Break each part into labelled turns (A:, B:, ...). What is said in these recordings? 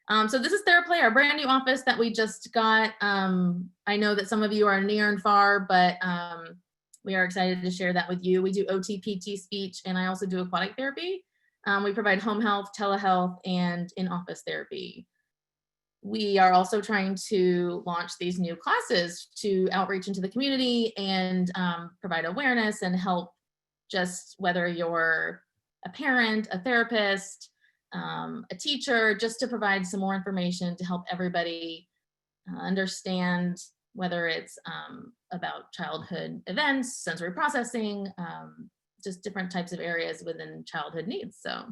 A: So this is TheraPlay, our brand new office that we just got. I know that some of you are near and far, but we are excited to share that with you. We do OT, PT, speech, and I also do aquatic therapy. We provide home health, telehealth, and in-office therapy. We are also trying to launch these new classes to outreach into the community and provide awareness and help, just whether you're a parent, a therapist, a teacher, just to provide some more information to help everybody understand whether it's about childhood events, sensory processing, just different types of areas within childhood needs. So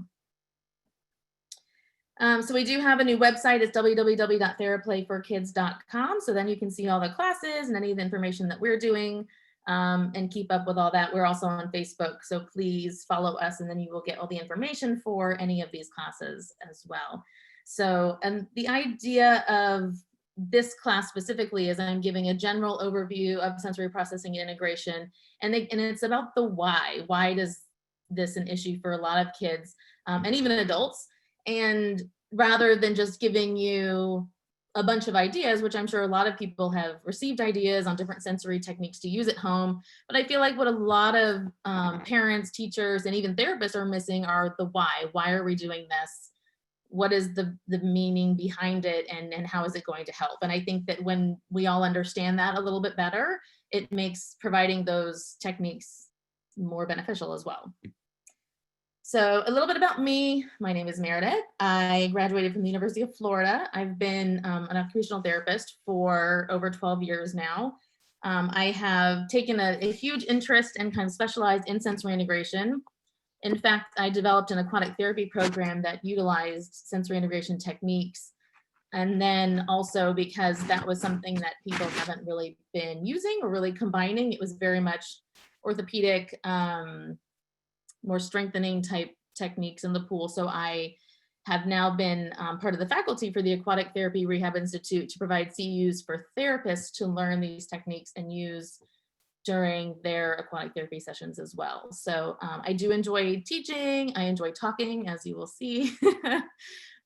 A: we do have a new website. It's www.theraplayforkids.com. So then you can see all the classes and any of the information that we're doing and keep up with all that. We're also on Facebook, so please follow us and then you will get all the information for any of these classes as well. So, and the idea of this class specifically is I'm giving a general overview of sensory processing and integration, and it's about the why. Why is this an issue for a lot of kids and even adults? And rather than just giving you a bunch of ideas, which I'm sure a lot of people have received ideas on different sensory techniques to use at home, but I feel like what a lot of parents, teachers, and even therapists are missing are the why. Why are we doing this? What is the meaning behind it, and how is it going to help? And I think that when we all understand that a little bit better, it makes providing those techniques more beneficial as well. So a little bit about me. My name is Meredith. I graduated from the University of Florida. I've been an occupational therapist for over 12 years now. I have taken a huge interest and kind of specialized in sensory integration. In fact, I developed an aquatic therapy program that utilized sensory integration techniques. And then also because that was something that people haven't really been using or really combining, it was very much orthopedic, more strengthening type techniques in the pool. So I have now been part of the faculty for the Aquatic Therapy Rehab Institute to provide CEUs for therapists to learn these techniques and use during their aquatic therapy sessions as well. So I do enjoy teaching. I enjoy talking, as you will see,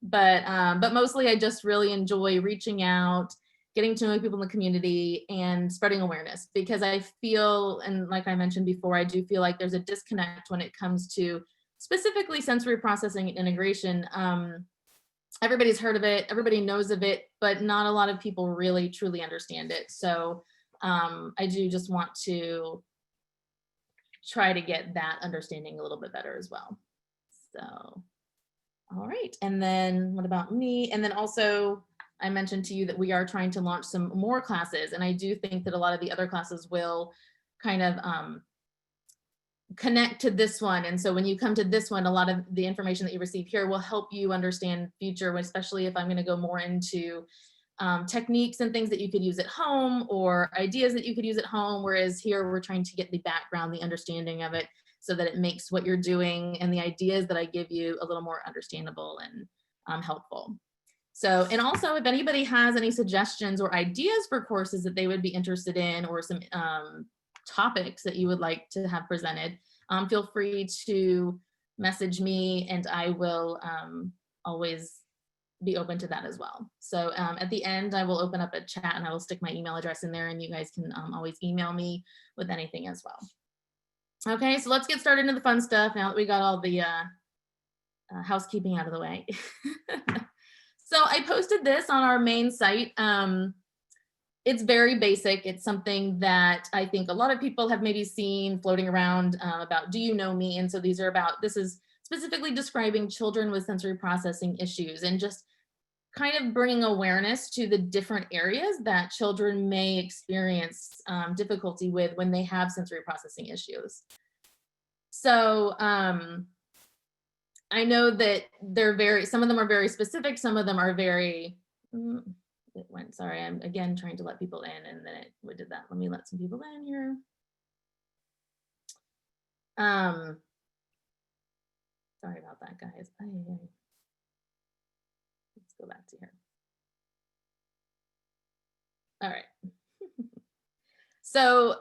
A: but mostly I just really enjoy reaching out, getting to know people in the community and spreading awareness, because I feel, and like I mentioned before, I do feel like there's a disconnect when it comes to specifically sensory processing and integration. Everybody's heard of it, everybody knows of it, but not a lot of people really truly understand it. So I do just want to try to get that understanding a little bit better as well. So, all right. And then what about me? And then also, I mentioned to you that we are trying to launch some more classes, and I do think that a lot of the other classes will kind of connect to this one. And so when you come to this one, a lot of the information that you receive here will help you understand future, especially if I'm going to go more into techniques and things that you could use at home or ideas that you could use at home. Whereas here we're trying to get the background, the understanding of it, so that it makes what you're doing and the ideas that I give you a little more understandable and helpful. So, and also if anybody has any suggestions or ideas for courses that they would be interested in, or some topics that you would like to have presented, feel free to message me and I will always be open to that as well. So at the end, I will open up a chat and I will stick my email address in there, and you guys can always email me with anything as well. Okay, so let's get started into the fun stuff now that we got all the housekeeping out of the way. So I posted this on our main site. It's very basic. It's something that I think a lot of people have maybe seen floating around about, do you know me? And so this is specifically describing children with sensory processing issues and just kind of bringing awareness to the different areas that children may experience difficulty with when they have sensory processing issues. So I know that some of them are very specific, some of them are very, sorry, I'm again trying to let people in and then it did that. Let me let some people in here. Sorry about that, guys. Let's go back to here. All right. So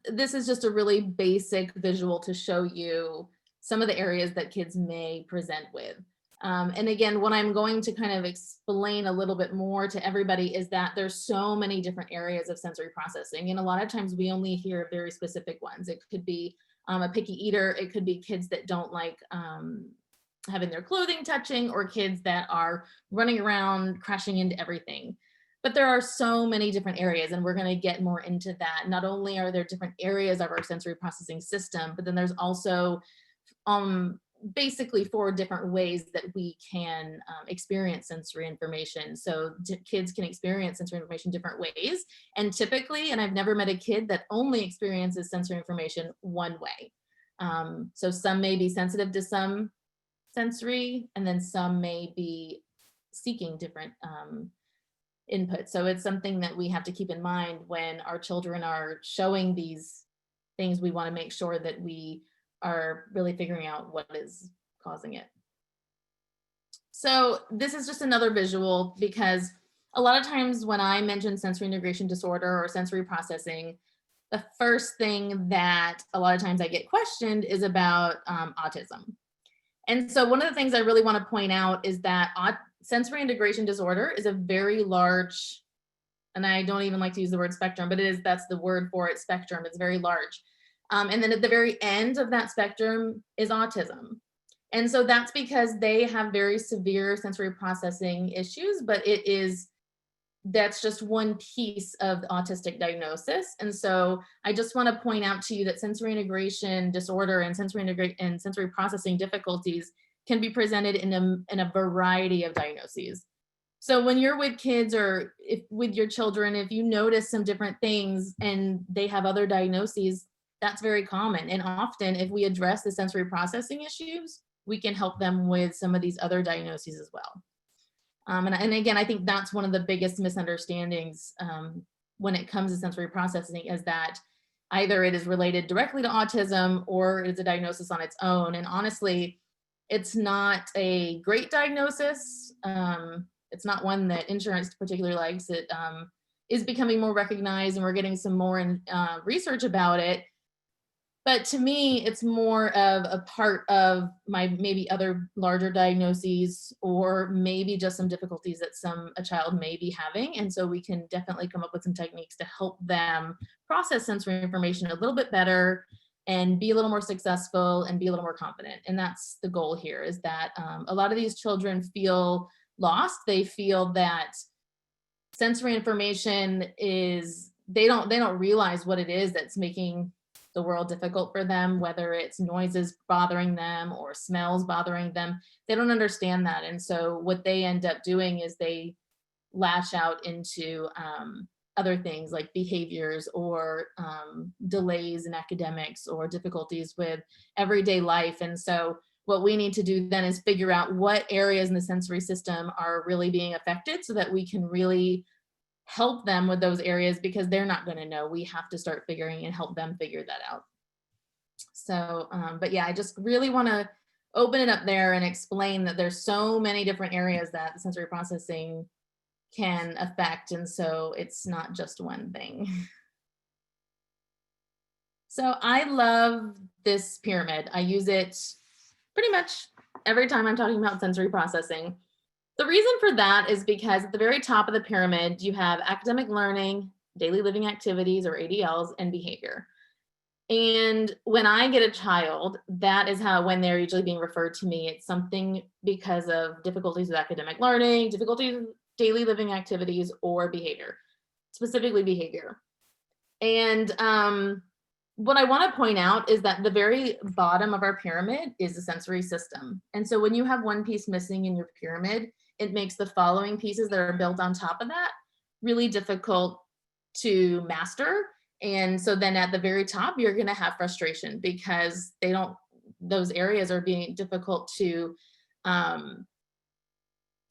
A: this is just a really basic visual to show you some of the areas that kids may present with. And again, what I'm going to kind of explain a little bit more to everybody is that there's so many different areas of sensory processing. And a lot of times we only hear very specific ones. It could be a picky eater. It could be kids that don't like having their clothing touching, or kids that are running around crashing into everything. But there are so many different areas, and we're going to get more into that. Not only are there different areas of our sensory processing system, but then there's also basically 4 different ways that we can experience sensory information. So kids can experience sensory information different ways. And typically, and I've never met a kid that only experiences sensory information one way. So some may be sensitive to some sensory, and then some may be seeking different input. So it's something that we have to keep in mind when our children are showing these things. We want to make sure that we are really figuring out what is causing it. So this is just another visual, because a lot of times when I mention sensory integration disorder or sensory processing, the first thing that a lot of times I get questioned is about autism. And so one of the things I really want to point out is that sensory integration disorder is a very large, and I don't even like to use the word spectrum, but that's the word for it, spectrum. It's very large. And then at the very end of that spectrum is autism. And so that's because they have very severe sensory processing issues, but that's just one piece of the autistic diagnosis. And so I just want to point out to you that sensory integration disorder and sensory processing difficulties can be presented in a variety of diagnoses. So when you're with kids, or with your children, if you notice some different things and they have other diagnoses, that's very common. And often if we address the sensory processing issues, we can help them with some of these other diagnoses as well. And again, I think that's one of the biggest misunderstandings when it comes to sensory processing, is that either it is related directly to autism or it's a diagnosis on its own. And honestly, it's not a great diagnosis. It's not one that insurance particularly likes. It is becoming more recognized, and we're getting some more research about it. But to me, it's more of a part of my maybe other larger diagnoses, or maybe just some difficulties that a child may be having. And so we can definitely come up with some techniques to help them process sensory information a little bit better and be a little more successful and be a little more confident. And that's the goal here, is that a lot of these children feel lost. They feel that sensory information they don't realize what it is that's making the world difficult for them, whether it's noises bothering them or smells bothering them. They don't understand that. And so what they end up doing is they lash out into other things like behaviors, or delays in academics, or difficulties with everyday life. And so what we need to do then is figure out what areas in the sensory system are really being affected, so that we can really help them with those areas, because they're not going to know. We have to start figuring and help them figure that out. So, but yeah, I just really want to open it up there and explain that there's so many different areas that sensory processing can affect. And so it's not just one thing. So I love this pyramid. I use it pretty much every time I'm talking about sensory processing. The reason for that is because at the very top of the pyramid, you have academic learning, daily living activities, or ADLs, and behavior. And when I get a child, that is when they're usually being referred to me. It's something because of difficulties with academic learning, difficulties with daily living activities, or behavior, specifically behavior. And what I want to point out is that the very bottom of our pyramid is the sensory system. And so when you have one piece missing in your pyramid, it makes the following pieces that are built on top of that really difficult to master. And so then at the very top, you're going to have frustration, because those areas are being difficult to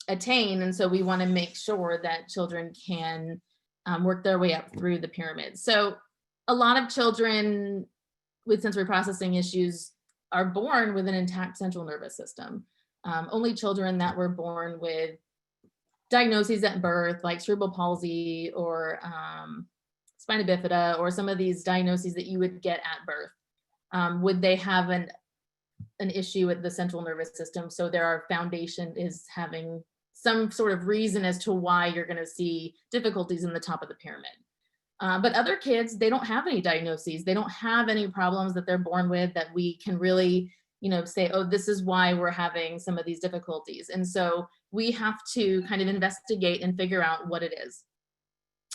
A: attain. And so we want to make sure that children can work their way up through the pyramid. So a lot of children with sensory processing issues are born with an intact central nervous system. Only children that were born with diagnoses at birth, like cerebral palsy or spina bifida, or some of these diagnoses that you would get at birth, would they have an issue with the central nervous system. So our foundation is having some sort of reason as to why you're going to see difficulties in the top of the pyramid. But other kids, they don't have any diagnoses. They don't have any problems that they're born with that we can really, say, oh, this is why we're having some of these difficulties. And so we have to kind of investigate and figure out what it is.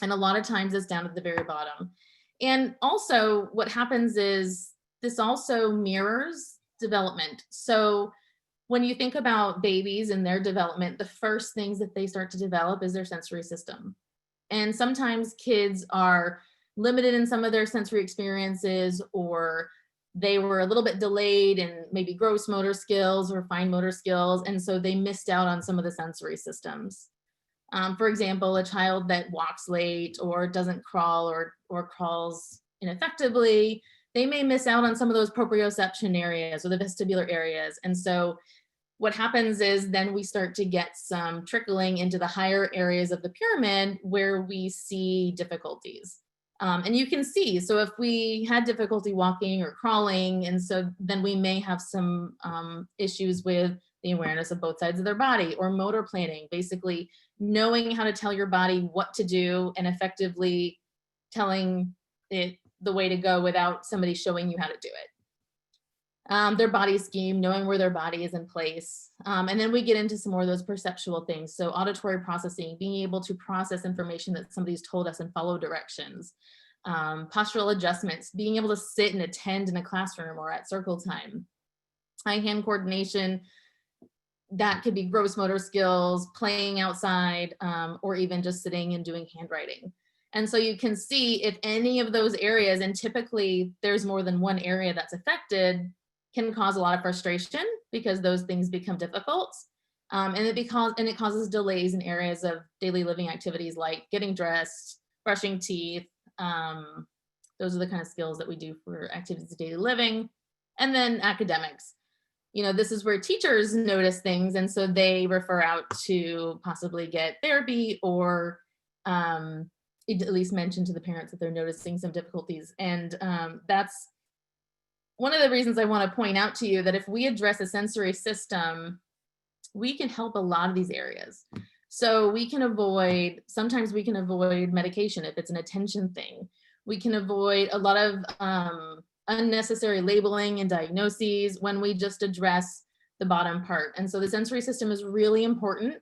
A: And a lot of times it's down at the very bottom. And also what happens is this also mirrors development. So when you think about babies and their development, the first things that they start to develop is their sensory system. And sometimes kids are limited in some of their sensory experiences, or they were a little bit delayed in maybe gross motor skills or fine motor skills. And so they missed out on some of the sensory systems. For example, a child that walks late or doesn't crawl or crawls ineffectively, they may miss out on some of those proprioception areas or the vestibular areas. And so what happens is then we start to get some trickling into the higher areas of the pyramid where we see difficulties. And you can see, so if we had difficulty walking or crawling, and so then we may have some issues with the awareness of both sides of their body, or motor planning, basically knowing how to tell your body what to do and effectively telling it the way to go without somebody showing you how to do it. Their body scheme, knowing where their body is in place. And then we get into some more of those perceptual things. So auditory processing, being able to process information that somebody's told us and follow directions. Postural adjustments, being able to sit and attend in a classroom or at circle time. Eye-hand coordination, that could be gross motor skills, playing outside, or even just sitting and doing handwriting. And so you can see if any of those areas, and typically there's more than one area that's affected, can cause a lot of frustration because those things become difficult. And it causes delays in areas of daily living activities like getting dressed, brushing teeth. Those are the kind of skills that we do for activities of daily living. And then academics. This is where teachers notice things, and so they refer out to possibly get therapy, or at least mention to the parents that they're noticing some difficulties. And that's one of the reasons I want to point out to you that if we address a sensory system, we can help a lot of these areas. So sometimes we can avoid medication if it's an attention thing. We can avoid a lot of unnecessary labeling and diagnoses when we just address the bottom part. And so the sensory system is really important,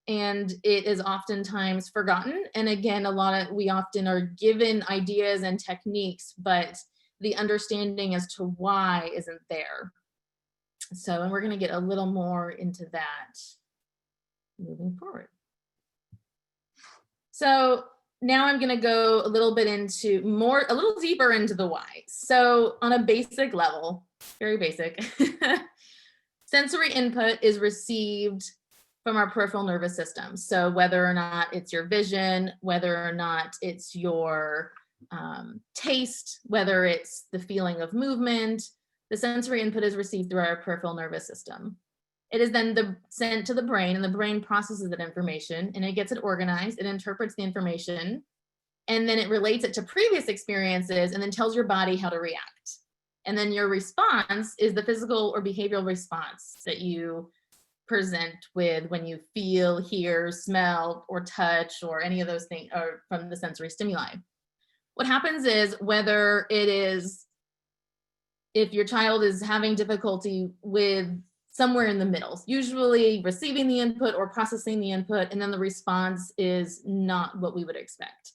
A: and it is oftentimes forgotten. And again, we often are given ideas and techniques, but the understanding as to why isn't there. So, and we're going to get a little more into that moving forward. So now I'm going to go a little deeper into the why. So on a basic level, very basic, sensory input is received from our peripheral nervous system. So whether or not it's your vision, whether or not it's your taste, whether it's the feeling of movement, the sensory input is received through our peripheral nervous system. It is then sent to the brain, and the brain processes that information, and it gets it organized, it interprets the information, and then it relates it to previous experiences, and then tells your body how to react. And then your response is the physical or behavioral response that you present with when you feel, hear, smell, or touch, or any of those things, or from the sensory stimuli. What happens is, whether it is, if your child is having difficulty with somewhere in the middle, usually receiving the input or processing the input, and then the response is not what we would expect.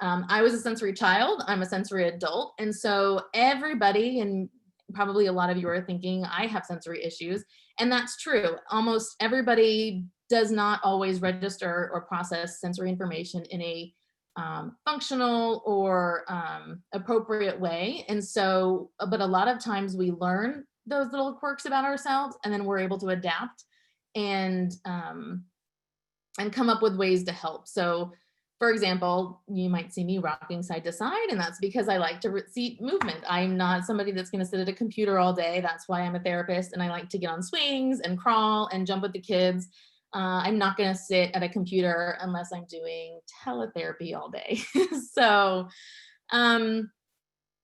A: I was a sensory child, I'm a sensory adult, and so everybody, and probably a lot of you are thinking, I have sensory issues, and that's true. Almost everybody does not always register or process sensory information in a functional or appropriate way. And so, but a lot of times we learn those little quirks about ourselves, and then we're able to adapt and come up with ways to help. So for example, you might see me rocking side to side, and that's because I like to see movement. I'm not somebody that's going to sit at a computer all day. That's why I'm a therapist, and I like to get on swings and crawl and jump with the kids. I'm not going to sit at a computer unless I'm doing teletherapy all day. So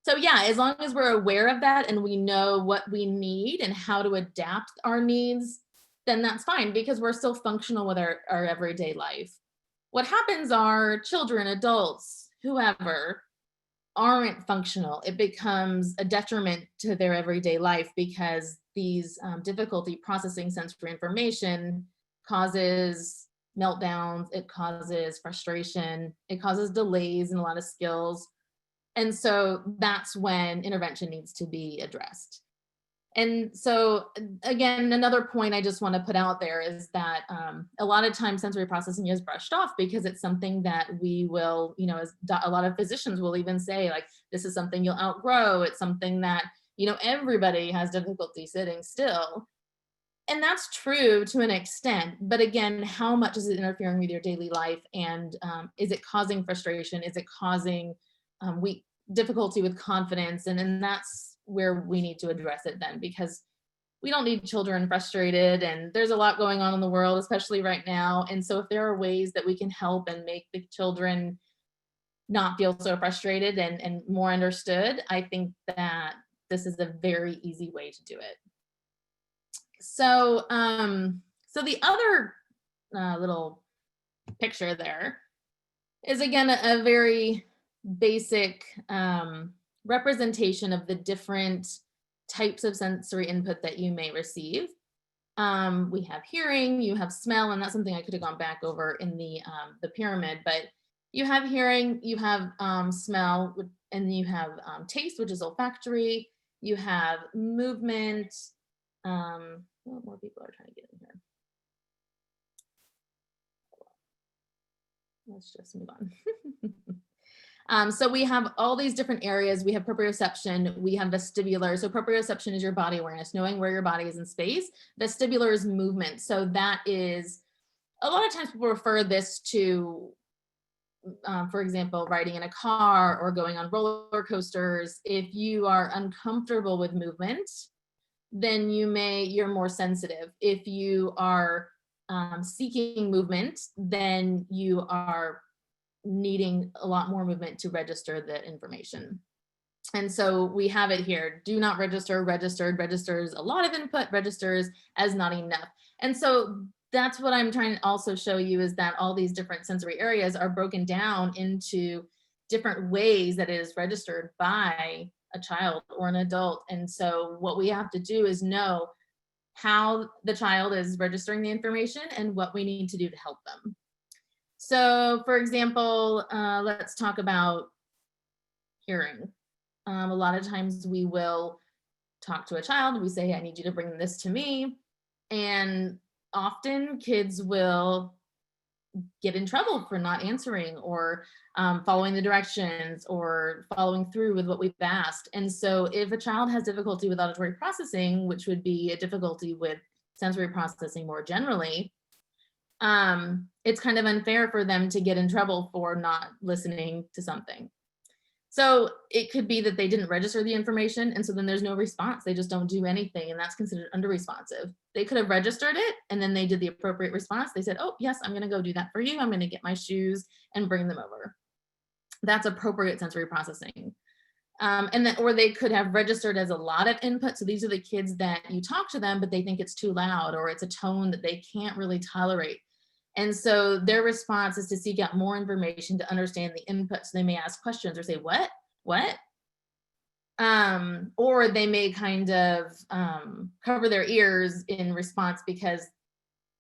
A: So yeah, as long as we're aware of that and we know what we need and how to adapt our needs, then that's fine because we're still functional with our everyday life. What happens are children, adults, whoever aren't functional. It becomes a detriment to their everyday life because these difficulty processing sensory information causes meltdowns, it causes frustration, it causes delays in a lot of skills. And so that's when intervention needs to be addressed. And so, again, another point I just want to put out there is that a lot of times sensory processing is brushed off because it's something that we will, as a lot of physicians will even say, like, this is something you'll outgrow. It's something that, everybody has difficulty sitting still. And that's true to an extent. But again, how much is it interfering with your daily life? And is it causing frustration? Is it causing difficulty with confidence? And that's where we need to address it then, because we don't need children frustrated, and there's a lot going on in the world, especially right now. And so if there are ways that we can help and make the children not feel so frustrated and more understood, I think that this is a very easy way to do it. So the other little picture there is, again, a very basic representation of the different types of sensory input that you may receive. We have hearing, you have smell, and that's something I could have gone back over in the pyramid, but you have hearing, you have smell, and you have taste, which is olfactory, you have movement. More people are trying to get in here. Let's just move on. So we have all these different areas. We have proprioception, we have vestibular. So proprioception is your body awareness, knowing where your body is in space. Vestibular is movement. So that is, a lot of times people refer this to, for example, riding in a car or going on roller coasters. If you are uncomfortable with movement, then you're more sensitive. If you are seeking movement, then you are needing a lot more movement to register the information. And so we have it here: do not register, registered, registers a lot of input, registers as not enough. And so that's what I'm trying to also show you, is that all these different sensory areas are broken down into different ways that it is registered by a child or an adult. And so what we have to do is know how the child is registering the information and what we need to do to help them. So for example, let's talk about hearing. A lot of times we will talk to a child, we say, I need you to bring this to me. And often kids will get in trouble for not answering or following the directions or following through with what we've asked. And so if a child has difficulty with auditory processing, which would be a difficulty with sensory processing more generally, it's kind of unfair for them to get in trouble for not listening to something. So it could be that they didn't register the information, and so then there's no response. They just don't do anything, and that's considered under-responsive. They could have registered it, and then they did the appropriate response. They said, oh, yes, I'm going to go do that for you. I'm going to get my shoes and bring them over. That's appropriate sensory processing. Or they could have registered as a lot of input. So these are the kids that you talk to them, but they think it's too loud, or it's a tone that they can't really tolerate. And so their response is to seek out more information to understand the input. So they may ask questions or say, what? Or they may kind of cover their ears in response because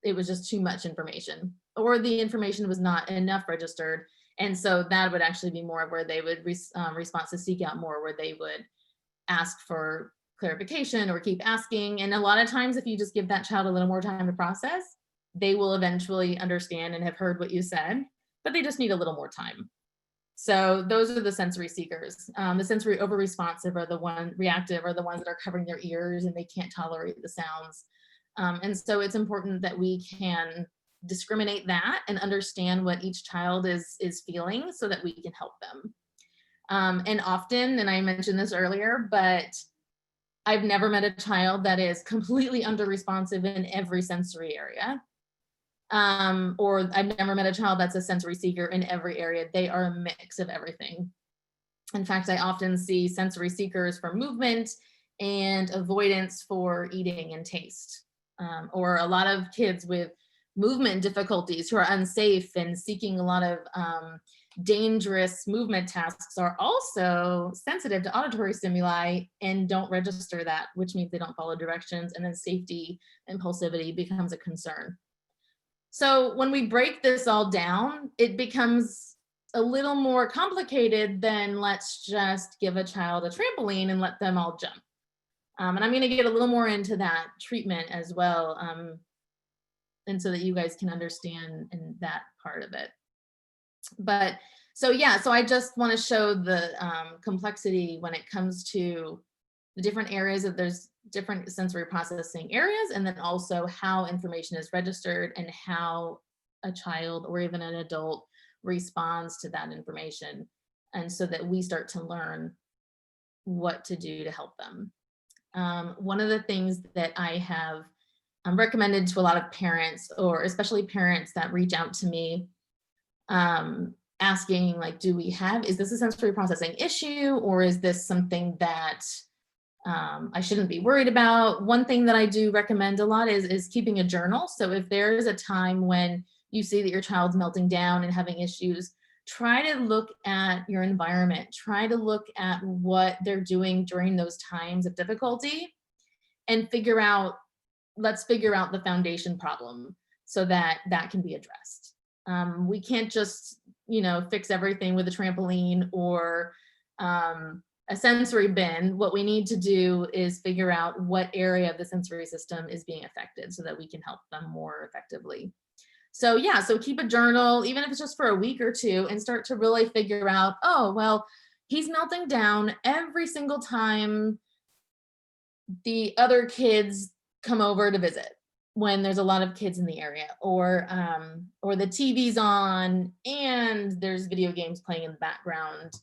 A: it was just too much information, or the information was not enough registered. And so that would actually be more where they would respond to seek out more, where they would ask for clarification or keep asking. And a lot of times, if you just give that child a little more time to process, they will eventually understand and have heard what you said, but they just need a little more time. So those are the sensory seekers. The sensory over-responsive are the reactive are the ones that are covering their ears and they can't tolerate the sounds. And so it's important that we can discriminate that and understand what each child is feeling so that we can help them. And often, and I mentioned this earlier, but I've never met a child that is completely under-responsive in every sensory area. Or I've never met a child that's a sensory seeker in every area. They are a mix of everything. In fact, I often see sensory seekers for movement and avoidance for eating and taste. Or a lot of kids with movement difficulties who are unsafe and seeking a lot of dangerous movement tasks are also sensitive to auditory stimuli and don't register that, which means they don't follow directions, and then safety impulsivity becomes a concern. So when we break this all down, it becomes a little more complicated than let's just give a child a trampoline and let them all jump. And I'm going to get a little more into that treatment as well, and so that you guys can understand in that part of it. But so yeah, so I just want to show the complexity when it comes to the different areas of there's different sensory processing areas, and then also how information is registered and how a child or even an adult responds to that information, and so that we start to learn what to do to help them. One of the things that I have recommended to a lot of parents, or especially parents that reach out to me asking like, is this a sensory processing issue, or is this something that I shouldn't be worried about? One thing that I do recommend a lot is keeping a journal. So if there is a time when you see that your child's melting down and having issues, try to look at your environment, try to look at what they're doing during those times of difficulty, and let's figure out the foundation problem so that that can be addressed. We can't just, fix everything with a trampoline or a sensory bin. What we need to do is figure out what area of the sensory system is being affected so that we can help them more effectively. So yeah, so keep a journal, even if it's just for a week or two, and start to really figure out, oh, well, he's melting down every single time the other kids come over to visit, when there's a lot of kids in the area, or the TV's on and there's video games playing in the background.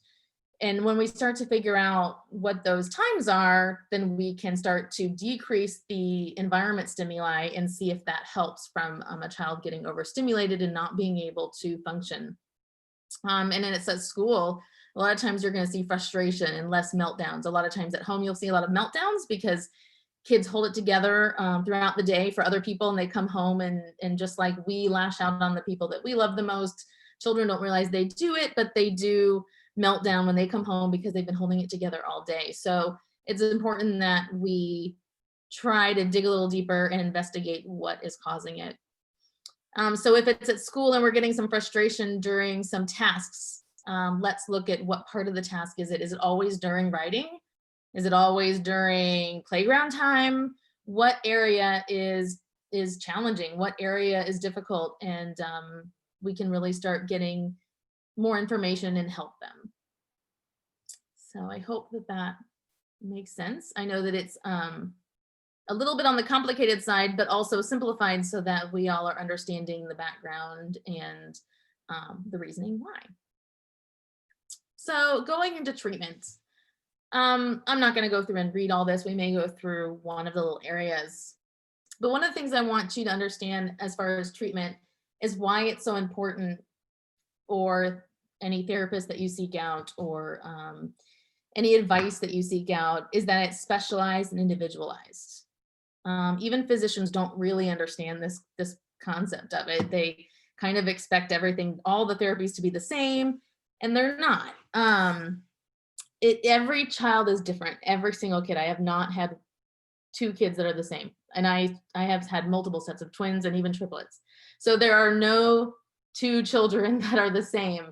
A: And when we start to figure out what those times are, then we can start to decrease the environment stimuli and see if that helps from a child getting overstimulated and not being able to function. And then it's at school, a lot of times you're going to see frustration and less meltdowns. A lot of times at home, you'll see a lot of meltdowns because kids hold it together throughout the day for other people, and they come home and just like we lash out on the people that we love the most, children don't realize they do it, but they do meltdown when they come home because they've been holding it together all day. So it's important that we try to dig a little deeper and investigate what is causing it. So if it's at school and we're getting some frustration during some tasks, let's look at what part of the task is it. Is it always during writing? Is it always during playground time? What area is challenging? What area is difficult? And we can really start getting more information and help them. So I hope that makes sense. I know that it's a little bit on the complicated side, but also simplified so that we all are understanding the background and the reasoning why. So going into treatment, I'm not going to go through and read all this. We may go through one of the little areas, but one of the things I want you to understand as far as treatment is why it's so important for any therapist that you seek out, or any advice that you seek out, is that it's specialized and individualized. Even physicians don't really understand this concept of it. They kind of expect everything, all the therapies to be the same, and they're not. Every child is different. Every single kid. I have not had two kids that are the same, and I have had multiple sets of twins and even triplets. So there are no two children that are the same.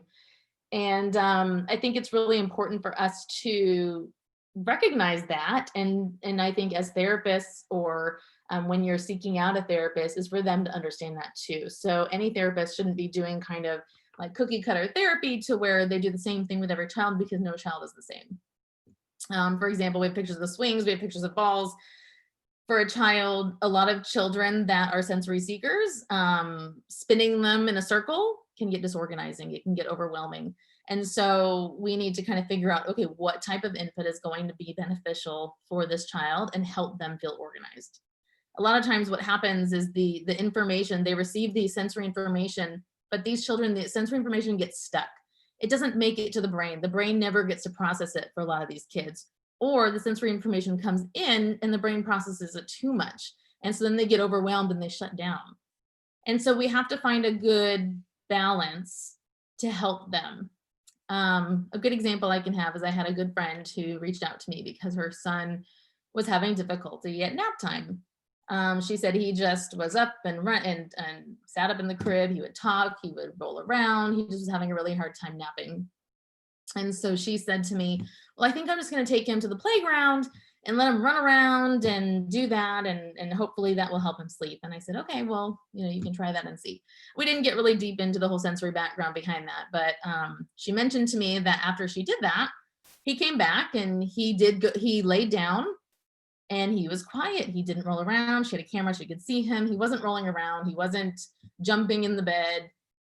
A: And I think it's really important for us to recognize that. And I think as therapists, or when you're seeking out a therapist, is for them to understand that too. So any therapist shouldn't be doing kind of like cookie cutter therapy to where they do the same thing with every child, because no child is the same. For example, we have pictures of the swings, we have pictures of balls. For a child, a lot of children that are sensory seekers, spinning them in a circle can get disorganizing. It can get overwhelming. And so we need to kind of figure out, okay, what type of input is going to be beneficial for this child and help them feel organized. A lot of times what happens is the information, they receive the sensory information, but these children, the sensory information gets stuck. it doesn't make it to the brain. The brain never gets to process it for a lot of these kids, or the sensory information comes in and the brain processes it too much. And so then they get overwhelmed and they shut down. And so we have to find a good balance to help them. A good example I can have is I had a good friend who reached out to me because her son was having difficulty at nap time. She said he just was up and sat up in the crib. He would talk, he would roll around. He just was having a really hard time napping. And so she said to me, well, I think I'm just going to take him to the playground and let him run around and do that. And hopefully that will help him sleep. And I said, okay, well, you can try that and see. We didn't get really deep into the whole sensory background behind that. But she mentioned to me that after she did that, he came back and he laid down and he was quiet. He didn't roll around. She had a camera, she could see him. He wasn't rolling around. He wasn't jumping in the bed.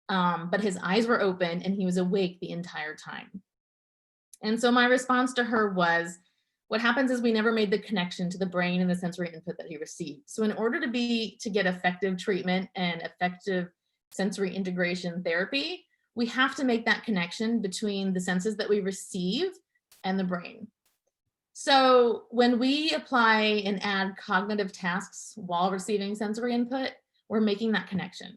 A: But his eyes were open and he was awake the entire time. And so my response to her was, what happens is we never made the connection to the brain and the sensory input that he received. So in order to get effective treatment and effective sensory integration therapy, we have to make that connection between the senses that we receive and the brain. So when we apply and add cognitive tasks while receiving sensory input, we're making that connection.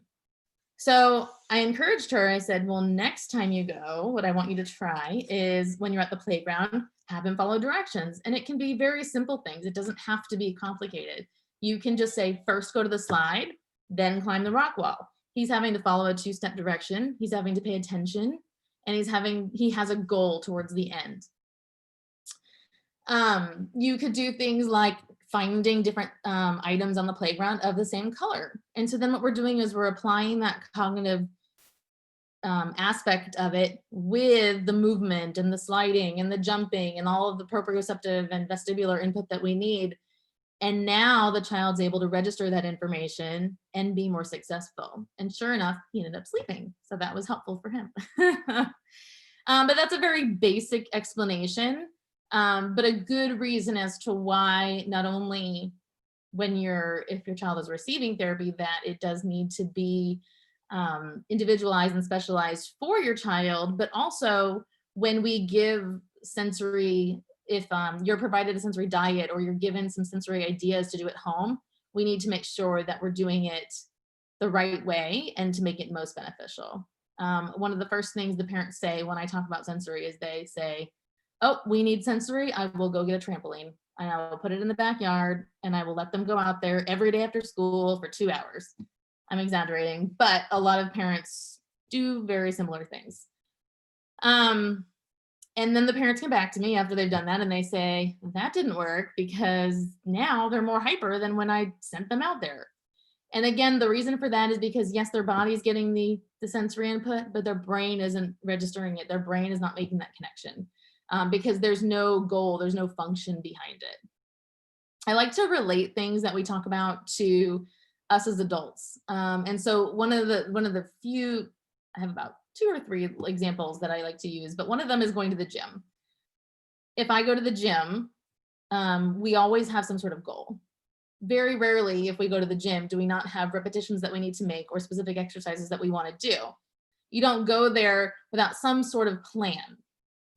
A: So I encouraged her, I said, well, next time you go, what I want you to try is when you're at the playground, have him follow directions. And it can be very simple things. It doesn't have to be complicated. You can just say, first go to the slide, then climb the rock wall. He's having to follow a 2-step direction. He's having to pay attention, and he has a goal towards the end. You could do things like finding different items on the playground of the same color. And so then what we're doing is we're applying that cognitive aspect of it with the movement and the sliding and the jumping and all of the proprioceptive and vestibular input that we need. And now the child's able to register that information and be more successful. And sure enough, he ended up sleeping. So that was helpful for him. But that's a very basic explanation. But a good reason as to why not only if your child is receiving therapy, that it does need to be individualized and specialized for your child, but also when we give sensory, if you're provided a sensory diet or you're given some sensory ideas to do at home, we need to make sure that we're doing it the right way and to make it most beneficial. One of the first things the parents say when I talk about sensory is they say, oh, we need sensory, I will go get a trampoline and I will put it in the backyard and I will let them go out there every day after school for 2 hours. I'm exaggerating, but a lot of parents do very similar things. And then the parents come back to me after they've done that and they say, that didn't work because now they're more hyper than when I sent them out there. And again, the reason for that is because yes, their body's getting the sensory input, but their brain isn't registering it. Their brain is not making that connection. Because there's no goal, there's no function behind it. I like to relate things that we talk about to us as adults. And so one of the few, I have about 2 or 3 examples that I like to use, but one of them is going to the gym. If I go to the gym, we always have some sort of goal. Very rarely, if we go to the gym, do we not have repetitions that we need to make or specific exercises that we want to do. You don't go there without some sort of plan.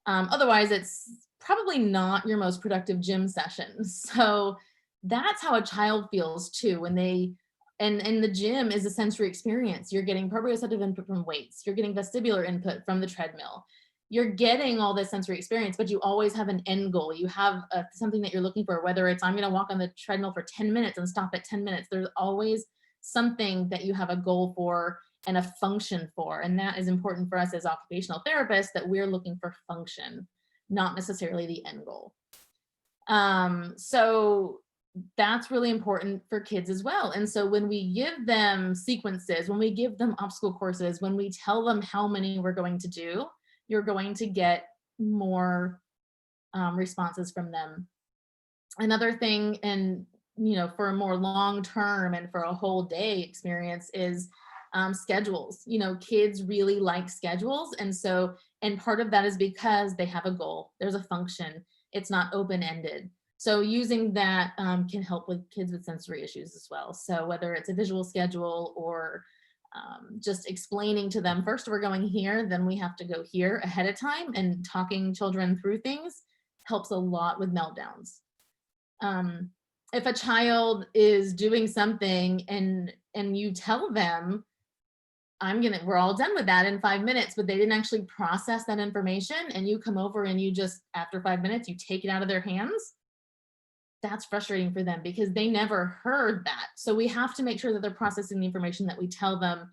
A: Otherwise, it's probably not your most productive gym session. So that's how a child feels too when and the gym is a sensory experience. You're getting proprioceptive input from weights. You're getting vestibular input from the treadmill. You're getting all this sensory experience, but you always have an end goal. You have something that you're looking for, whether it's I'm going to walk on the treadmill for 10 minutes and stop at 10 minutes. There's always something that you have a goal for and a function for. And that is important for us as occupational therapists, that we're looking for function, not necessarily the end goal. So that's really important for kids as well. And so when we give them sequences, when we give them obstacle courses, when we tell them how many we're going to do, you're going to get more responses from them. Another thing, and for a more long-term and for a whole day experience is schedules. Kids really like schedules. And part of that is because they have a goal. There's a function. It's not open-ended. So using that can help with kids with sensory issues as well. So whether it's a visual schedule or just explaining to them, first we're going here, then we have to go here ahead of time, and talking children through things helps a lot with meltdowns. If a child is doing something and you tell them, we're all done with that in 5 minutes, but they didn't actually process that information, and you come over and you just, after 5 minutes, you take it out of their hands, that's frustrating for them because they never heard that. So we have to make sure that they're processing the information that we tell them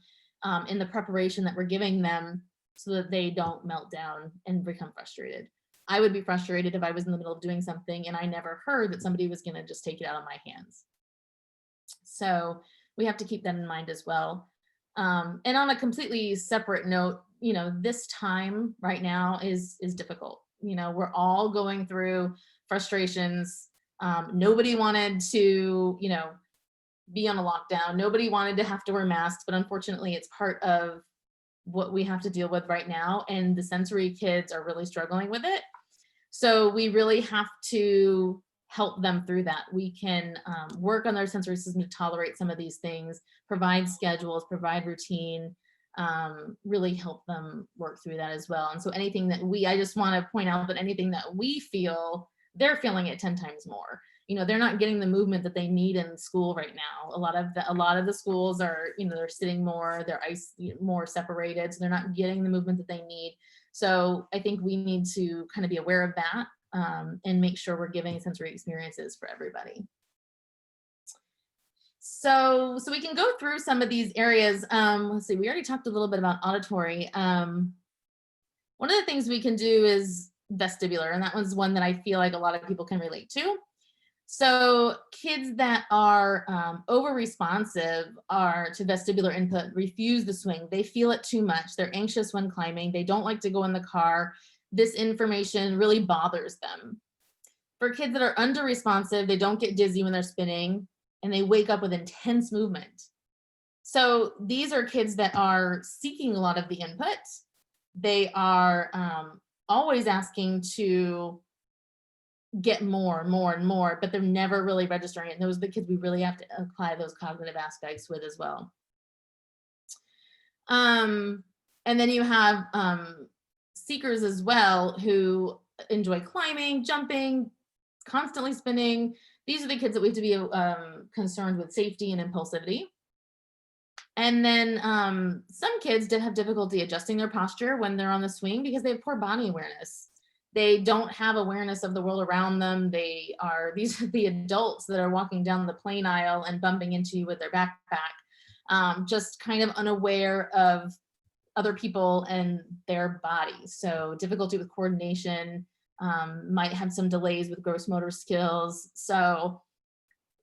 A: in the preparation that we're giving them, so that they don't melt down and become frustrated. I would be frustrated if I was in the middle of doing something and I never heard that somebody was going to just take it out of my hands. So we have to keep that in mind as well. And on a completely separate note, this time right now is difficult. We're all going through frustrations. Nobody wanted to, be on a lockdown. Nobody wanted to have to wear masks, but unfortunately it's part of what we have to deal with right now. And the sensory kids are really struggling with it. So we really have to help them through that. We can work on their sensory system to tolerate some of these things, provide schedules, provide routine, really help them work through that as well. And so anything that I just want to point out that anything that we feel, they're feeling it 10 times more. They're not getting the movement that they need in school right now. A lot of the schools are, they're sitting more, they're more separated, so they're not getting the movement that they need. So I think we need to kind of be aware of that and make sure we're giving sensory experiences for everybody. So we can go through some of these areas. Let's see, we already talked a little bit about auditory. One of the things we can do is vestibular, and that one's one that I feel like a lot of people can relate to. So kids that are over-responsive to vestibular input refuse the swing. They feel it too much. They're anxious when climbing. They don't like to go in the car. This information really bothers them. For kids that are under-responsive, they don't get dizzy when they're spinning, and they wake up with intense movement. So these are kids that are seeking a lot of the input. They are always asking to get more and more, but they're never really registering it. And those are the kids we really have to apply those cognitive aspects with as well. And then you have seekers as well who enjoy climbing, jumping, constantly spinning. These are the kids that we have to be concerned with safety and impulsivity. And then some kids did have difficulty adjusting their posture when they're on the swing because they have poor body awareness. They don't have awareness of the world around them. These are the adults that are walking down the plane aisle and bumping into you with their backpack, just kind of unaware of other people and their body. So difficulty with coordination, might have some delays with gross motor skills. So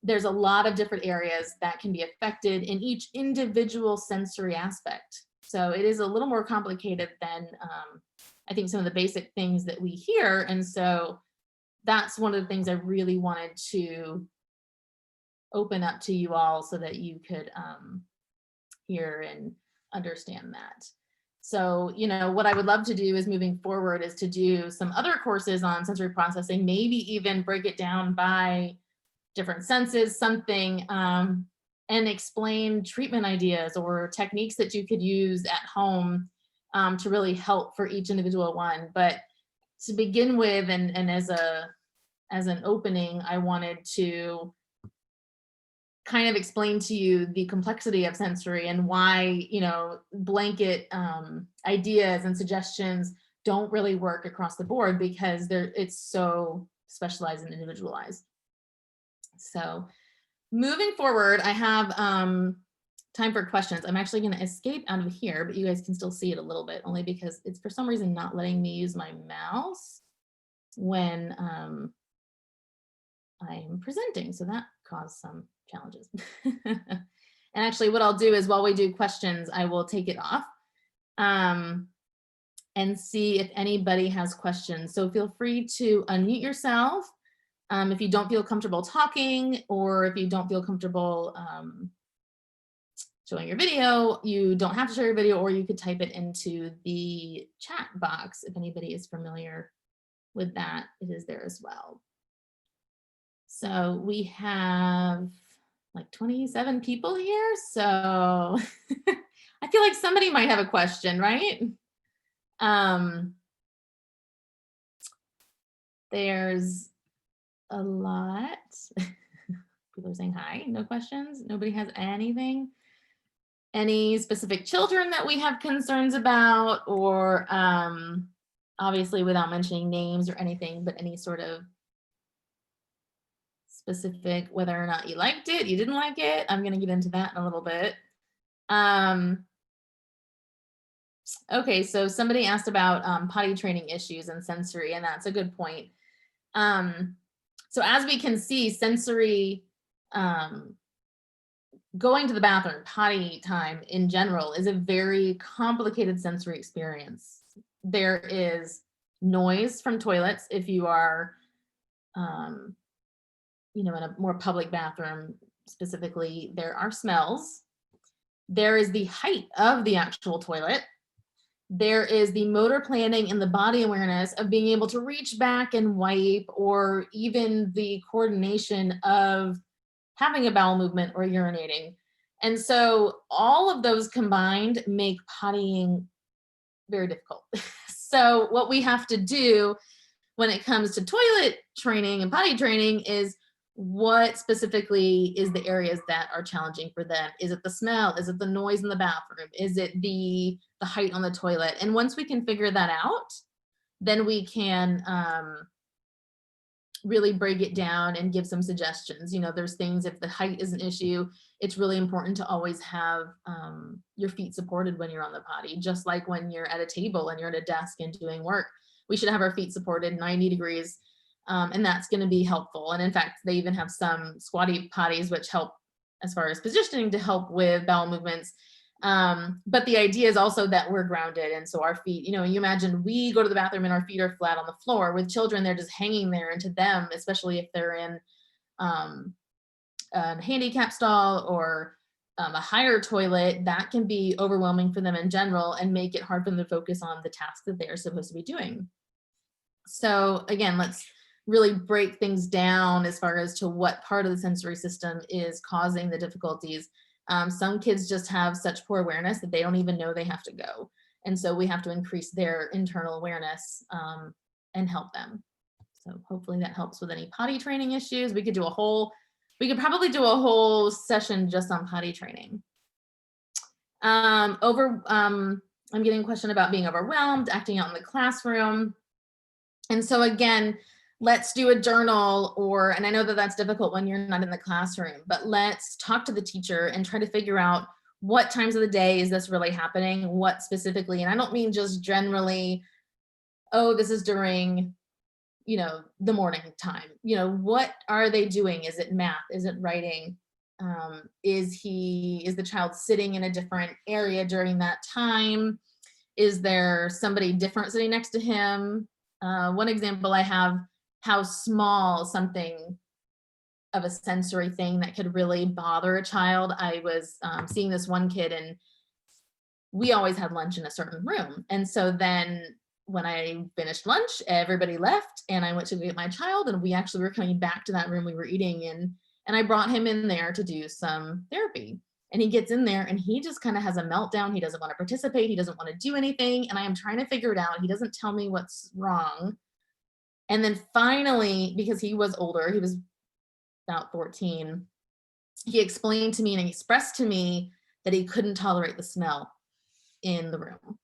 A: there's a lot of different areas that can be affected in each individual sensory aspect. So it is a little more complicated than I think some of the basic things that we hear. And so that's one of the things I really wanted to open up to you all so that you could hear and understand that. So, what I would love to do is moving forward is to do some other courses on sensory processing, maybe even break it down by different senses, something, and explain treatment ideas or techniques that you could use at home to really help for each individual one. But to begin with, and as an opening, I wanted to kind of explain to you the complexity of sensory and why, blanket ideas and suggestions don't really work across the board because it's so specialized and individualized. So moving forward, I have time for questions. I'm actually going to escape out of here, but you guys can still see it a little bit, only because it's for some reason not letting me use my mouse when I'm presenting. So that caused some challenges. And actually what I'll do is while we do questions, I will take it off and see if anybody has questions. So feel free to unmute yourself if you don't feel comfortable talking, or if you don't feel comfortable showing your video. You don't have to show your video, or you could type it into the chat box if anybody is familiar with that. It is there as well. So we have like 27 people here. So I feel like somebody might have a question, right? There's a lot. People are saying hi, no questions. Nobody has anything. Any specific children that we have concerns about, or obviously without mentioning names or anything, but any sort of specific, whether or not you liked it, you didn't like it. I'm going to get into that in a little bit. Okay, so somebody asked about potty training issues and sensory, and that's a good point. So as we can see, sensory, going to the bathroom, potty time in general, is a very complicated sensory experience. There is noise from toilets if you are, in a more public bathroom specifically. There are smells. There is the height of the actual toilet. There is the motor planning and the body awareness of being able to reach back and wipe, or even the coordination of having a bowel movement or urinating. And so all of those combined make pottying very difficult. So what we have to do when it comes to toilet training and potty training is, what specifically is the areas that are challenging for them? Is it the smell? Is it the noise in the bathroom? Is it the height on the toilet? And once we can figure that out, then we can really break it down and give some suggestions. There's things, if the height is an issue, it's really important to always have your feet supported when you're on the potty, just like when you're at a table and you're at a desk and doing work. We should have our feet supported 90 degrees. And that's going to be helpful. And in fact, they even have some squatty potties, which help as far as positioning to help with bowel movements. But the idea is also that we're grounded. And so our feet, you imagine we go to the bathroom and our feet are flat on the floor. With children, they're just hanging there. And to them, especially if they're in a handicap stall or a higher toilet, that can be overwhelming for them in general and make it hard for them to focus on the task that they're supposed to be doing. So again, let's really break things down as far as to what part of the sensory system is causing the difficulties. Some kids just have such poor awareness that they don't even know they have to go. And so we have to increase their internal awareness and help them. So hopefully that helps with any potty training issues. We could probably do a whole session just on potty training. I'm getting a question about being overwhelmed, acting out in the classroom. And so again, let's do a journal, and I know that that's difficult when you're not in the classroom, but let's talk to the teacher and try to figure out what times of the day is this really happening, what specifically. And I don't mean just generally, oh, this is during, the morning time. What are they doing? Is it math? Is it writing? Is the child sitting in a different area during that time? Is there somebody different sitting next to him? One example I have, how small something of a sensory thing that could really bother a child. I was seeing this one kid, and we always had lunch in a certain room. And so then when I finished lunch, everybody left and I went to get my child, and we actually were coming back to that room we were eating in, and I brought him in there to do some therapy. And he gets in there and he just kind of has a meltdown. He doesn't want to participate. He doesn't want to do anything. And I am trying to figure it out. He doesn't tell me what's wrong. And then finally, because he was older, he was about 14, he explained to me and expressed to me that he couldn't tolerate the smell in the room.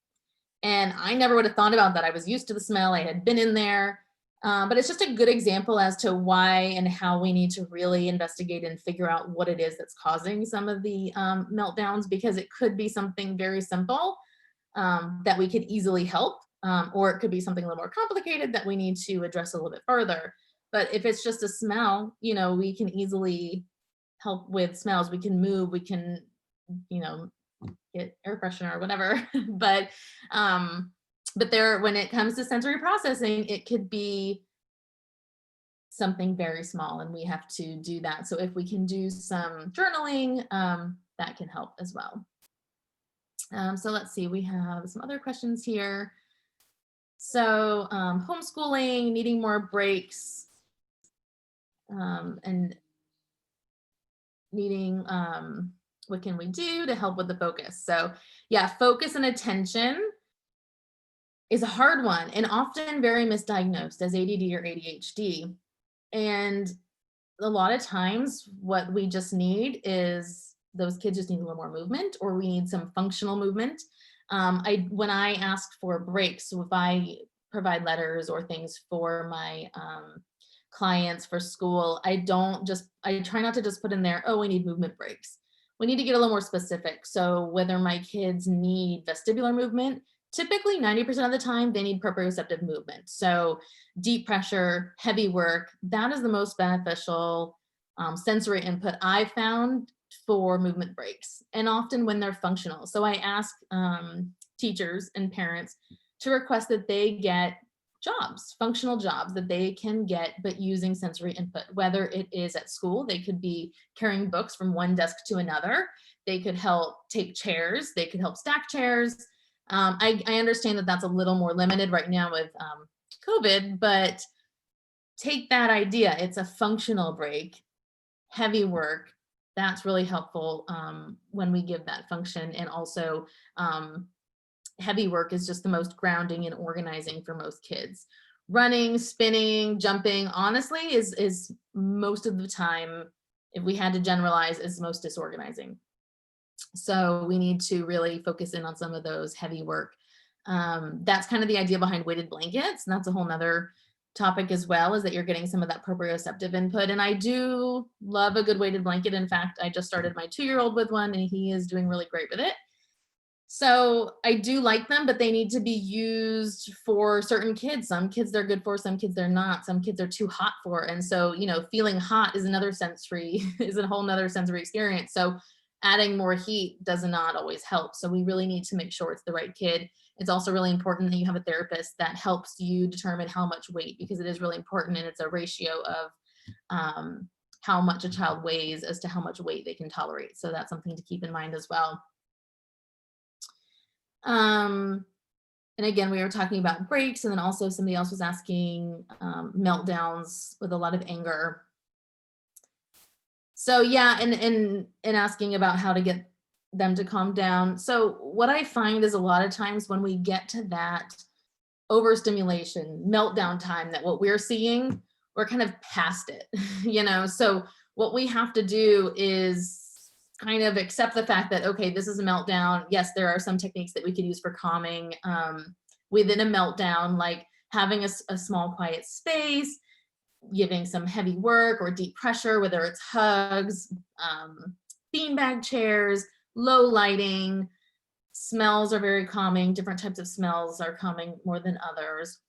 A: And I never would have thought about that. I was used to the smell. I had been in there. But it's just a good example as to why and how we need to really investigate and figure out what it is that's causing some of the meltdowns, because it could be something very simple that we could easily help. Or it could be something a little more complicated that we need to address a little bit further. But if it's just a smell, we can easily help with smells. We can move, we can, get air freshener or whatever. But when it comes to sensory processing, it could be something very small, and we have to do that. So if we can do some journaling, that can help as well. So let's see, we have some other questions here. So homeschooling, needing more breaks, and needing What can we do to help with the focus? So yeah, focus and attention is a hard one and often very misdiagnosed as ADD or ADHD. And a lot of times what we just need is those kids just need a little more movement, or we need some functional movement. When I ask for breaks, so if I provide letters or things for my clients for school, I try not to just put in there, oh, we need movement breaks. We need to get a little more specific. So whether my kids need vestibular movement, typically 90% of the time they need proprioceptive movement. So deep pressure, heavy work, that is the most beneficial sensory input I've found for movement breaks, and often when they're functional. So I ask teachers and parents to request that they get jobs, functional jobs that they can get, but using sensory input, whether it is at school, they could be carrying books from one desk to another. They could help take chairs. They could help stack chairs. I understand that that's a little more limited right now with COVID, but take that idea. It's a functional break, heavy work. That's really helpful when we give that function. And also heavy work is just the most grounding and organizing for most kids. Running, spinning, jumping, honestly, is most of the time, if we had to generalize, is most disorganizing. So we need to really focus in on some of those heavy work. That's kind of the idea behind weighted blankets. And that's a whole nother topic as well, is that you're getting some of that proprioceptive input. And I do love a good weighted blanket. In fact, I just started my 2-year-old with one and he is doing really great with it. So I do like them, but they need to be used for certain kids. Some kids they're good for, some kids they're not. Some kids are too hot for. And so, you know, feeling hot is another sensory, is a whole nother sensory experience. So adding more heat does not always help. So we really need to make sure it's the right kid. It's also really important that you have a therapist that helps you determine how much weight, because it is really important, and it's a ratio of how much a child weighs as to how much weight they can tolerate. So that's something to keep in mind as well. And again, we were talking about breaks, and then also somebody else was asking meltdowns with a lot of anger. So yeah, and asking about how to get them to calm down. So what I find is a lot of times when we get to that overstimulation, meltdown time, that what we're seeing, we're kind of past it, you know? So what we have to do is kind of accept the fact that, okay, this is a meltdown. Yes, there are some techniques that we could use for calming within a meltdown, like having a small quiet space, giving some heavy work or deep pressure, whether it's hugs, beanbag chairs, low lighting. Smells are very calming. Different types of smells are calming more than others.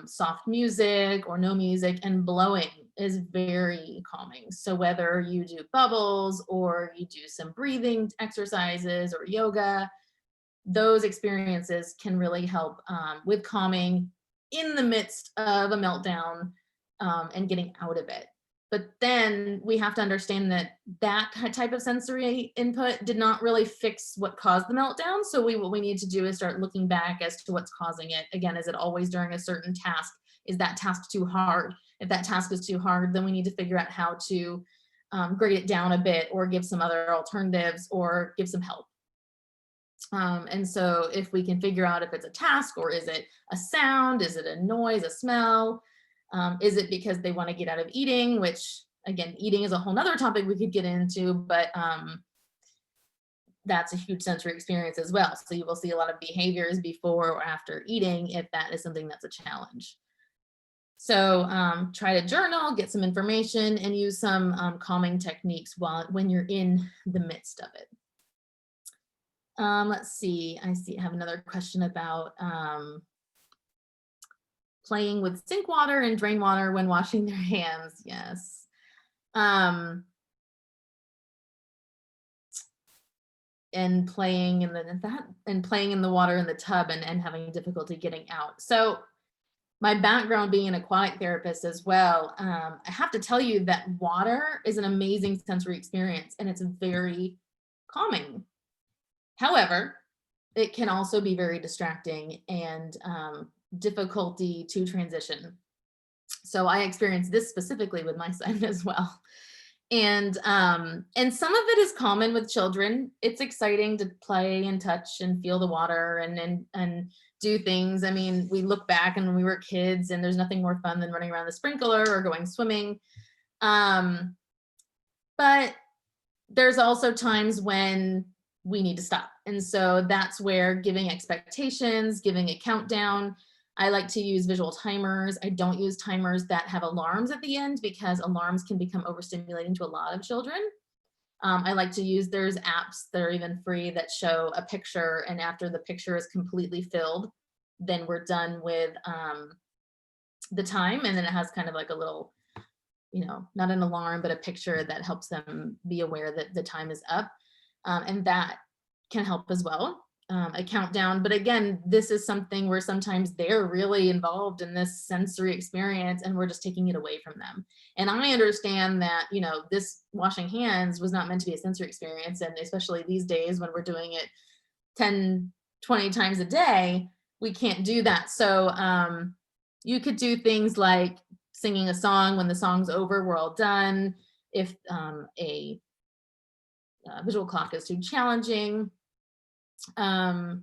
A: Soft music or no music, and blowing is very calming. So whether you do bubbles or you do some breathing exercises or yoga, those experiences can really help with calming in the midst of a meltdown and getting out of it. But then we have to understand that that type of sensory input did not really fix what caused the meltdown. So what we need to do is start looking back as to what's causing it. Again, is it always during a certain task? Is that task too hard? If that task is too hard, then we need to figure out how to grade it down a bit, or give some other alternatives, or give some help. And so if we can figure out if it's a task, or is it a sound, is it a noise, a smell, is it because they want to get out of eating, which again, eating is a whole nother topic we could get into, but that's a huge sensory experience as well. So you will see a lot of behaviors before or after eating if that is something that's a challenge. So try to journal, get some information, and use some calming techniques when you're in the midst of it. Let's see, I have another question about playing with sink water and drain water when washing their hands. Yes. And playing in the water in the tub and having difficulty getting out. So my background being an aquatic therapist as well, I have to tell you that water is an amazing sensory experience, and it's very calming. However, it can also be very distracting and difficulty to transition. So I experienced this specifically with my son as well. And some of it is common with children. It's exciting to play and touch and feel the water and do things. I mean, we look back and when we were kids, and there's nothing more fun than running around the sprinkler or going swimming. But there's also times when we need to stop. And so that's where giving expectations, giving a countdown. I like to use visual timers. I don't use timers that have alarms at the end, because alarms can become overstimulating to a lot of children. I like to use, there's apps that are even free that show a picture, and after the picture is completely filled, then we're done with the time. And then it has kind of like a little, not an alarm, but a picture that helps them be aware that the time is up. And that can help as well, a countdown. But again, this is something where sometimes they're really involved in this sensory experience and we're just taking it away from them. And I understand that, this washing hands was not meant to be a sensory experience. And especially these days when we're doing it 10, 20 times a day, we can't do that. So you could do things like singing a song. When the song's over, we're all done. If a visual clock is too challenging, and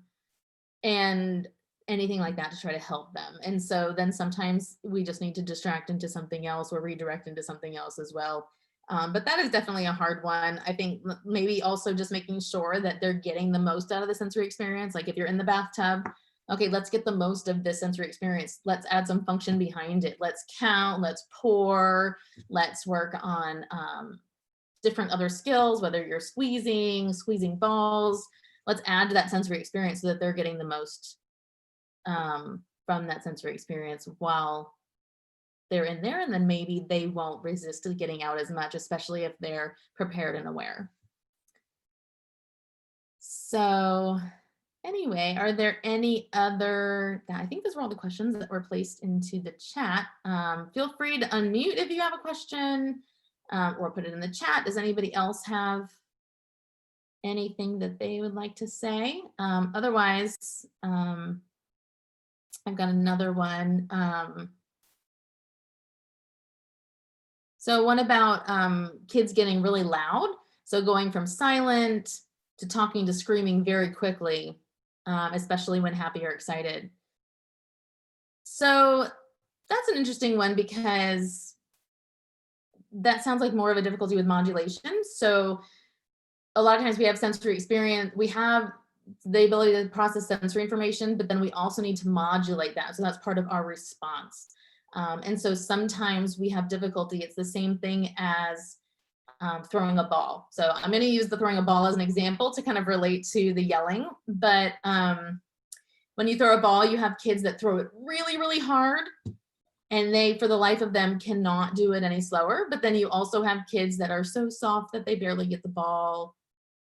A: anything like that to try to help them. And so then sometimes we just need to distract into something else or redirect into something else as well. But that is definitely a hard one. I think maybe also just making sure that they're getting the most out of the sensory experience. Like if you're in the bathtub, okay, let's get the most of this sensory experience. Let's add some function behind it. Let's count, let's pour, let's work on different other skills, whether you're squeezing balls. Let's add to that sensory experience so that they're getting the most from that sensory experience while they're in there. And then maybe they won't resist to getting out as much, especially if they're prepared and aware. So anyway, are there any other, I think those were all the questions that were placed into the chat. Feel free to unmute if you have a question, or put it in the chat. Does anybody else have anything that they would like to say? Otherwise, I've got another one. So one about kids getting really loud. So going from silent to talking to screaming very quickly, especially when happy or excited. So that's an interesting one because that sounds like more of a difficulty with modulation. So a lot of times we have sensory experience, we have the ability to process sensory information, but then we also need to modulate that. So that's part of our response. And so sometimes we have difficulty. It's the same thing as throwing a ball. So I'm going to use the throwing a ball as an example to kind of relate to the yelling. But when you throw a ball, you have kids that throw it really, really hard, and they, for the life of them, cannot do it any slower. But then you also have kids that are so soft that they barely get the ball,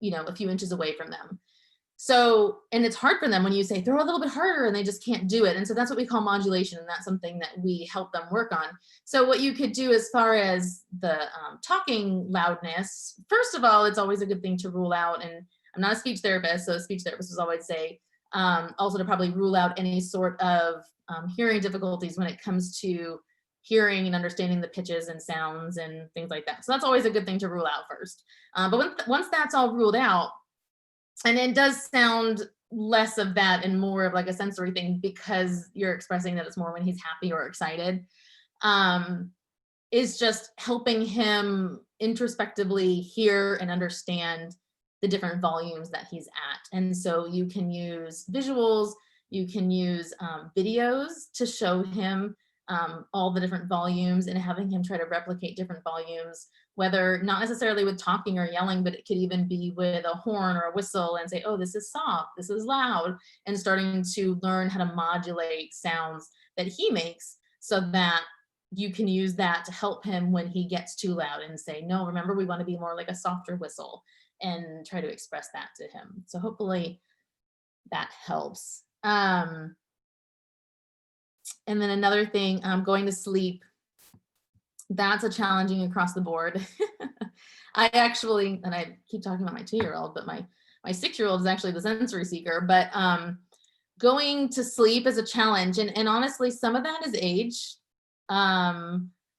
A: a few inches away from them. So, and it's hard for them when you say, throw a little bit harder, and they just can't do it. And so that's what we call modulation. And that's something that we help them work on. So what you could do as far as the talking loudness, first of all, it's always a good thing to rule out. And I'm not a speech therapist, so speech therapists always say, also to probably rule out any sort of hearing difficulties when it comes to hearing and understanding the pitches and sounds and things like that. So that's always a good thing to rule out first. But once that's all ruled out, and it does sound less of that and more of like a sensory thing because you're expressing that it's more when he's happy or excited, is just helping him introspectively hear and understand the different volumes that he's at. And so you can use visuals, you can use videos to show him all the different volumes and having him try to replicate different volumes, whether not necessarily with talking or yelling, but it could even be with a horn or a whistle and say, oh, this is soft, this is loud, and starting to learn how to modulate sounds that he makes so that you can use that to help him when he gets too loud and say, no, remember, we want to be more like a softer whistle, and try to express that to him. So hopefully that helps. And then another thing, going to sleep, that's a challenging across the board. I actually, and I keep talking about my 2-year-old, but my 6-year-old is actually the sensory seeker, but going to sleep is a challenge. And honestly, some of that is age.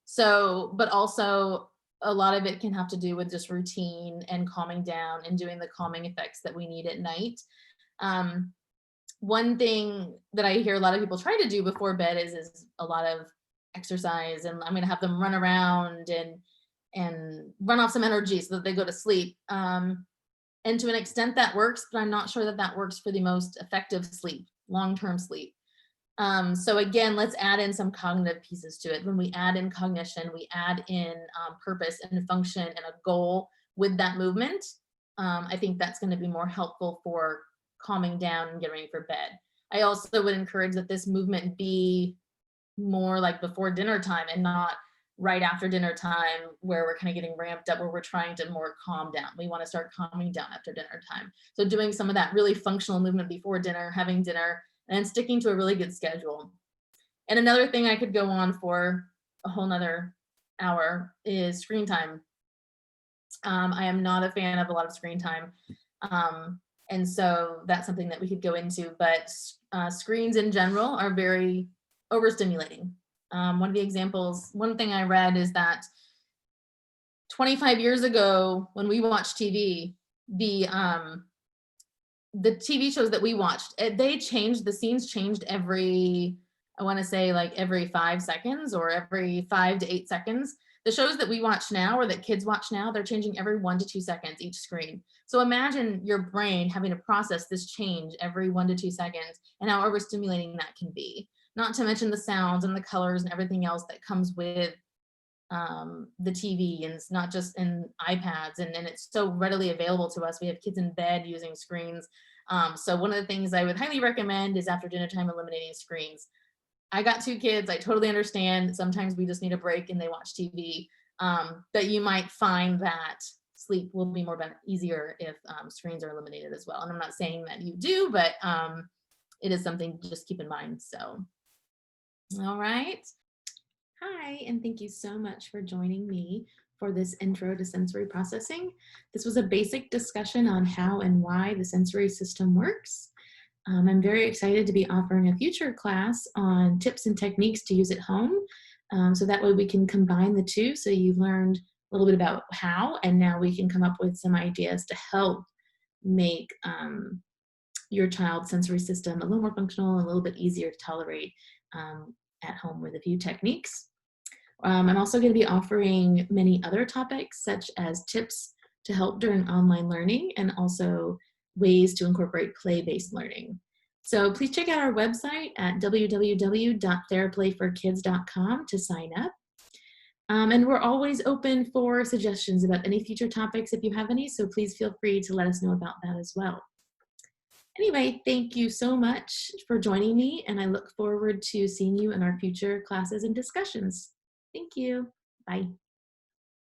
A: So, but also a lot of it can have to do with just routine and calming down and doing the calming effects that we need at night. One thing that I hear a lot of people try to do before bed is a lot of exercise, and I'm going to have them run around and run off some energy so that they go to sleep. And to an extent that works, but I'm not sure that that works for the most effective sleep, long-term sleep. So again, let's add in some cognitive pieces to it. When we add in cognition, we add in purpose and function and a goal with that movement. I think that's going to be more helpful for calming down and getting ready for bed. I also would encourage that this movement be more like before dinner time and not right after dinner time where we're kind of getting ramped up, where we're trying to more calm down. We want to start calming down after dinner time. So doing some of that really functional movement before dinner, having dinner, and sticking to a really good schedule. And another thing I could go on for a whole nother hour is screen time. I am not a fan of a lot of screen time. And so that's something that we could go into, but screens in general are very overstimulating. One of the examples, one thing I read is that 25 years ago, when we watched TV, the TV shows that we watched, they changed, the scenes changed every, I want to say like every 5 seconds or every 5 to 8 seconds. The shows that we watch now or that kids watch now, they're changing every 1 to 2 seconds each screen. So imagine your brain having to process this change every 1 to 2 seconds and how overstimulating that can be. Not to mention the sounds and the colors and everything else that comes with the TV, and it's not just in iPads, and it's so readily available to us. We have kids in bed using screens. So one of the things I would highly recommend is after dinner time, eliminating screens. I got 2 kids. I totally understand. Sometimes we just need a break and they watch TV. But you might find that sleep will be more easier if screens are eliminated as well. And I'm not saying that you do, but it is something to just keep in mind. So, all right. Hi, and thank you so much for joining me for this intro to sensory processing. This was a basic discussion on how and why the sensory system works. I'm very excited to be offering a future class on tips and techniques to use at home. So that way we can combine the two. So you've learned a little bit about how, and now we can come up with some ideas to help make your child's sensory system a little more functional and a little bit easier to tolerate at home with a few techniques. I'm also going to be offering many other topics, such as tips to help during online learning and also ways to incorporate play-based learning. So please check out our website at www.theraplayforkids.com to sign up. And we're always open for suggestions about any future topics if you have any, so please feel free to let us know about that as well. Anyway, thank you so much for joining me, and I look forward to seeing you in our future classes and discussions. Thank you. Bye.